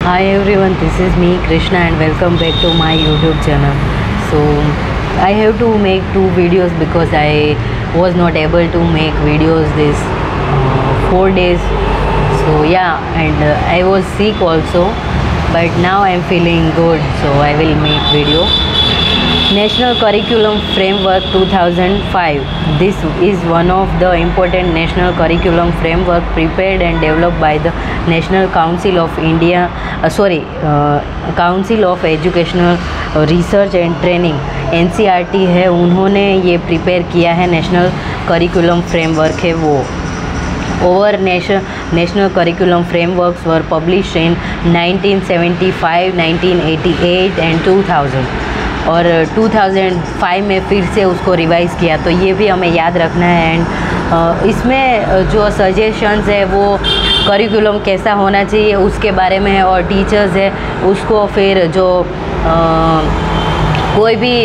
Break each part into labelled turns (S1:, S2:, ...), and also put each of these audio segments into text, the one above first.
S1: Hi everyone, this is me Krishna and welcome back to my YouTube channel. So I have to make two videos because I was not able to make videos this 4 days. So yeah, and I was sick also, but now I'm feeling good, so I will make video. National Curriculum Framework 2005. This is one of the important national curriculum framework prepared and developed by the National Council of India, Council of Educational Research and Training, NCERT है, उन्होंने ये prepare किया है. National curriculum framework है वो. Over national curriculum frameworks were published in 1975, 1988 and 2000. और 2005 में फिर से उसको रिवाइज़ किया, तो ये भी हमें याद रखना है. एंड इसमें जो सजेशंस है वो करिकुलम कैसा होना चाहिए उसके बारे में है, और टीचर्स है उसको फिर जो कोई भी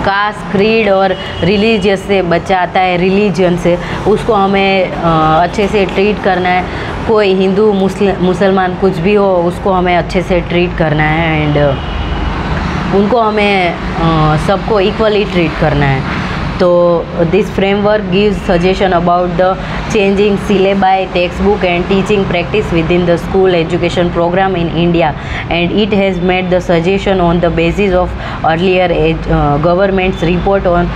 S1: कास्ट, क्रीड और रिलीजियस से बच्चा आता है, रिलीजन से, उसको हमें अच्छे से ट्रीट करना है. कोई हिंदू, मुसलमान कुछ भी हो, उसको हमें अच्छे से ट्रीट करना है. एंड उनको हमें सबको इक्वली ट्रीट करना है. तो this framework gives suggestion about the changing syllabi, textbook and teaching practice within the school education program in India, and it has made the suggestion on the basis of earlier government's report on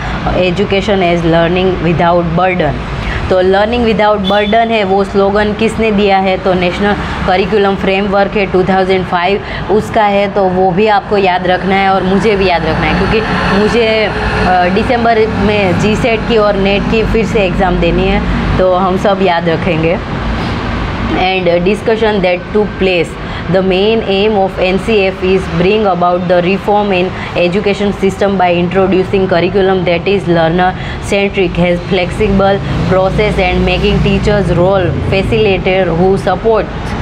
S1: education as learning without burden. तो learning without burden है, वो slogan किसने दिया है? तो national curriculum framework है 2005 उसका है. तो वो भी आपको याद रखना है और मुझे भी याद रखना है, क्योंकि मुझे दिसंबर में GSET की और नेट की फिर से एग्ज़ाम देनी है, तो हम सब याद रखेंगे. And discussion that took place. The main aim of NCF is bring about the reform in education system by introducing curriculum that is learner centric, has flexible process and making teachers role facilitator who supports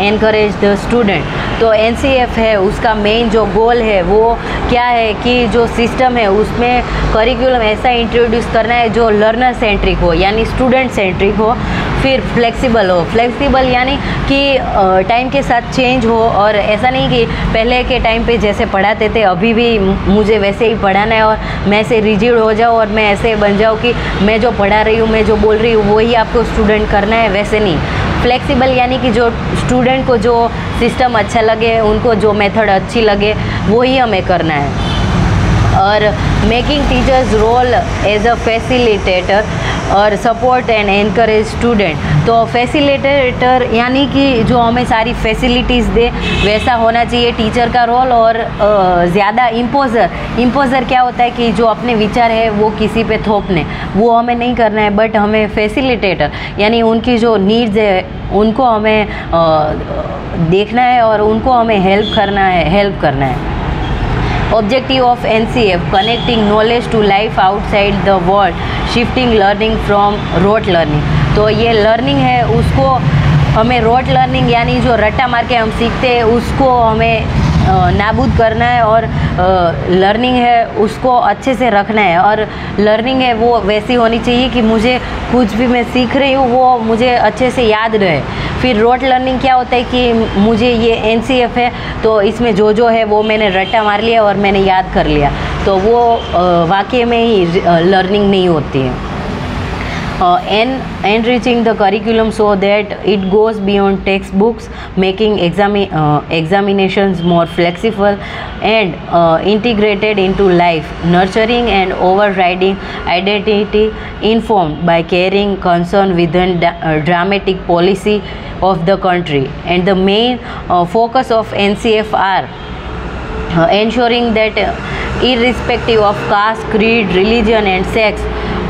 S1: encourage the student. तो NCF है, उसका main जो गोल है वो क्या है कि जो सिस्टम है उसमें करिकुलम ऐसा इंट्रोड्यूस करना है जो लर्नर सेंट्रिक हो, यानी स्टूडेंट सेंट्रिक हो, फिर फ्लेक्सिबल हो. फ्लेक्सिबल यानी कि टाइम के साथ चेंज हो, और ऐसा नहीं कि पहले के टाइम पे जैसे पढ़ाते थे अभी भी मुझे वैसे ही पढ़ाना है और मैं ऐसे रिजिड हो जाऊँ और मैं ऐसे बन जाऊँ कि मैं जो पढ़ा रही हूँ, मैं जो बोल रही हूँ वही आपको स्टूडेंट करना है, वैसे नहीं. फ्लेक्सिबल यानी कि जो स्टूडेंट को जो सिस्टम अच्छा लगे, उनको जो मेथड अच्छी लगे वही हमें करना है. और making teachers role as a facilitator और सपोर्ट एंड एनकरेज स्टूडेंट. तो फैसिलिटेटर यानी कि जो हमें सारी फैसिलिटीज़ दे, वैसा होना चाहिए टीचर का रोल. और ज़्यादा इम्पोज़र क्या होता है कि जो अपने विचार है वो किसी पे थोपने, वो हमें नहीं करना है. बट हमें फैसिलिटेटर यानी उनकी जो नीड्स है उनको हमें देखना है और उनको हमें हेल्प करना है. Objective of NCF: connecting knowledge to life outside the world, shifting learning from rote learning. तो ये लर्निंग है उसको हमें रोट लर्निंग यानी जो रट्टा मार के हम सीखते हैं उसको हमें नाबूद करना है, और लर्निंग है उसको अच्छे से रखना है. और लर्निंग है वो वैसी होनी चाहिए कि मुझे कुछ भी मैं सीख रही हूँ वो मुझे अच्छे से याद रहे. फिर रोट लर्निंग क्या होता है कि मुझे ये NCF है तो इसमें जो है वो मैंने रट्टा मार लिया और मैंने याद कर लिया, तो वो वाकई में ही लर्निंग नहीं होती है. Enriching the curriculum so that it goes beyond textbooks, making examinations more flexible and integrated into life, nurturing and overriding identity informed by caring concern within dramatic policy of the country. And the main focus of NCF are ensuring that irrespective of caste, creed, religion and sex,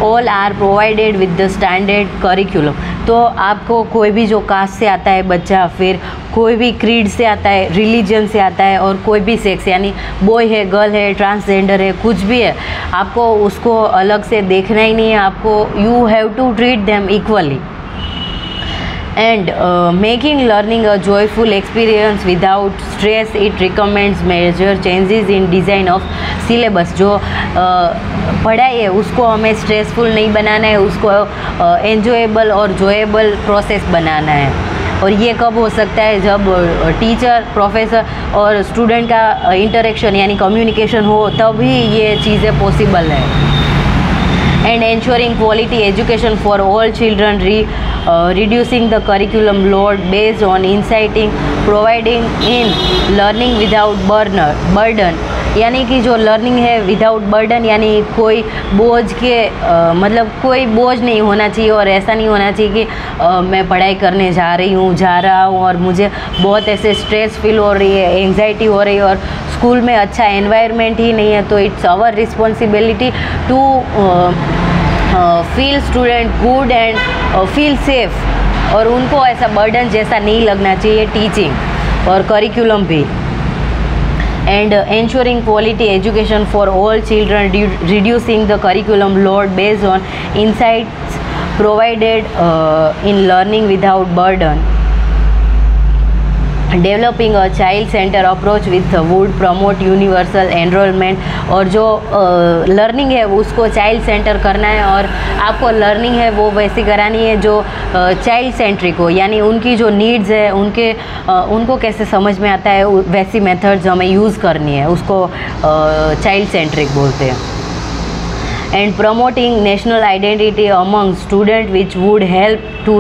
S1: all are provided with the standard curriculum. तो आपको कोई भी जो cast से आता है बच्चा, फिर कोई भी क्रीड से आता है, रिलीजन से आता है, और कोई भी सेक्स यानी बॉय है, गर्ल है, ट्रांसजेंडर है, कुछ भी है, आपको उसको अलग से देखना ही नहीं है. आपको you have to treat them equally. and making learning a joyful experience without stress. It recommends major changes in design of syllabus. जो पढ़ाई है उसको हमें स्ट्रेसफुल नहीं बनाना है, उसको एन्जॉयबल और जोएबल प्रोसेस बनाना है. और ये कब हो सकता है, जब टीचर, प्रोफेसर और स्टूडेंट का इंटरेक्शन यानी कम्युनिकेशन हो, तभी ये चीज़ें पॉसिबल है। And ensuring quality education for all children, reducing the curriculum load based on inciting, providing in learning without burden, यानी कि जो लर्निंग है विदाउट बर्डन, यानी कोई बोझ के मतलब कोई बोझ नहीं होना चाहिए, और ऐसा नहीं होना चाहिए कि मैं पढ़ाई करने जा रहा हूँ और मुझे बहुत ऐसे स्ट्रेस फील हो रही है, एंग्जाइटी हो रही है और स्कूल में अच्छा एनवायरनमेंट ही नहीं है। तो it's our responsibility to feel student good and feel safe, और उनको ऐसा बर्डन जैसा नहीं लगना चाहिए टीचिंग और करिकुलम भी। And ensuring quality education for all children, reducing the curriculum load based on insights provided in learning without burden, developing a child centre approach with would promote universal enrolment, और जो learning है उसको child centre करना है, और आपको learning है वो वैसी करानी है जो चाइल्ड सेंट्रिक हो, यानी उनकी जो नीड्स है उनको कैसे समझ में आता है वैसी मेथड्स हमें यूज़ करनी है, उसको चाइल्ड सेंट्रिक बोलते हैं। And promoting national identity among students, which would help to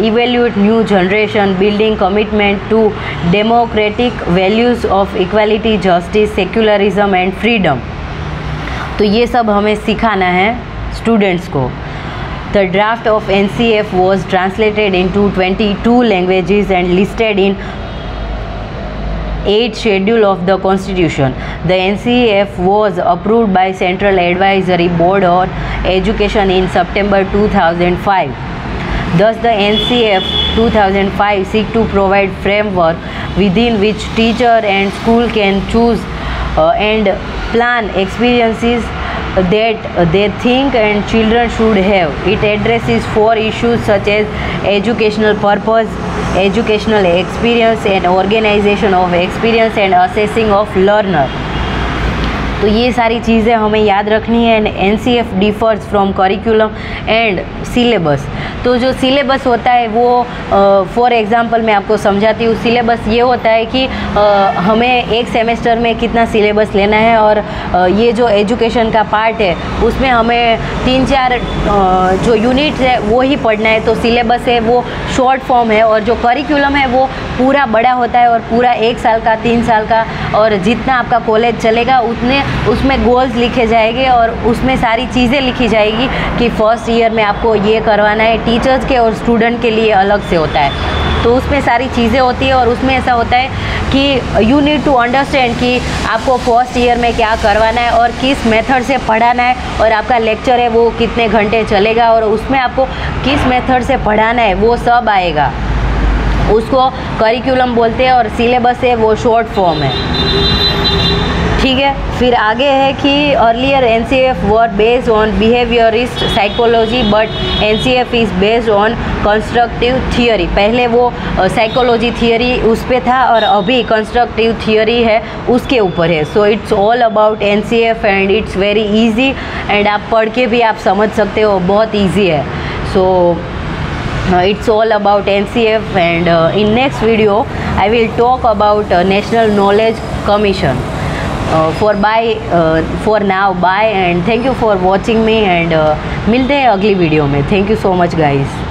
S1: evaluate new generation, building commitment to democratic values of equality, justice, secularism and freedom। तो ये सब हमें सिखाना है स्टूडेंट्स को। The draft of NCF was translated into 22 languages and listed in 8th schedule of the Constitution. The NCF was approved by Central Advisory Board on Education in September 2005. Thus, the NCF 2005 seek to provide framework within which teacher and school can choose and plan experiences that they think and children should have. It addresses 4 issues such as educational purpose, educational experience and organization of experience and assessing of learner। तो ये सारी चीज़ें हमें याद रखनी है। And NCF differs from curriculum and syllabus. तो जो सिलेबस होता है वो फॉर एग्जांपल मैं आपको समझाती हूँ। सिलेबस ये होता है कि हमें एक सेमेस्टर में कितना सिलेबस लेना है, और ये जो एजुकेशन का पार्ट है उसमें हमें 3-4 जो यूनिट्स है वो ही पढ़ना है। तो सिलेबस है वो शॉर्ट फॉर्म है, और जो करिकुलम है वो पूरा बड़ा होता है और पूरा 1 साल का, 3 साल का, और जितना आपका कॉलेज चलेगा उतने उसमें गोल्स लिखे जाएंगे और उसमें सारी चीज़ें लिखी जाएगी कि फर्स्ट ईयर में आपको ये करवाना है। टीचर्स के और स्टूडेंट के लिए अलग से होता है, तो उसमें सारी चीज़ें होती है। और उसमें ऐसा होता है कि यू नीड टू अंडरस्टैंड कि आपको फर्स्ट ईयर में क्या करवाना है और किस मेथड से पढ़ाना है, और आपका लेक्चर है वो कितने घंटे चलेगा और उसमें आपको किस मेथड से पढ़ाना है वो सब आएगा। उसको करिकुलम बोलते हैं, और सिलेबस है वो शॉर्ट फॉर्म है। ठीक है, फिर आगे है कि earlier NCF were based on behaviourist psychology, but NCF is based on constructive theory. पहले वो साइकोलॉजी थियोरी उस पर था, और अभी कंस्ट्रक्टिव थियोरी है उसके ऊपर है। So it's all about NCF and it's very easy, and आप पढ़ के भी आप समझ सकते हो, बहुत ईजी है। सो it's all about NCF, and in next video I will talk about National Knowledge Commission. For now, bye and thank you for watching me, and मिलते हैं अगली वीडियो में। Thank you so much guys.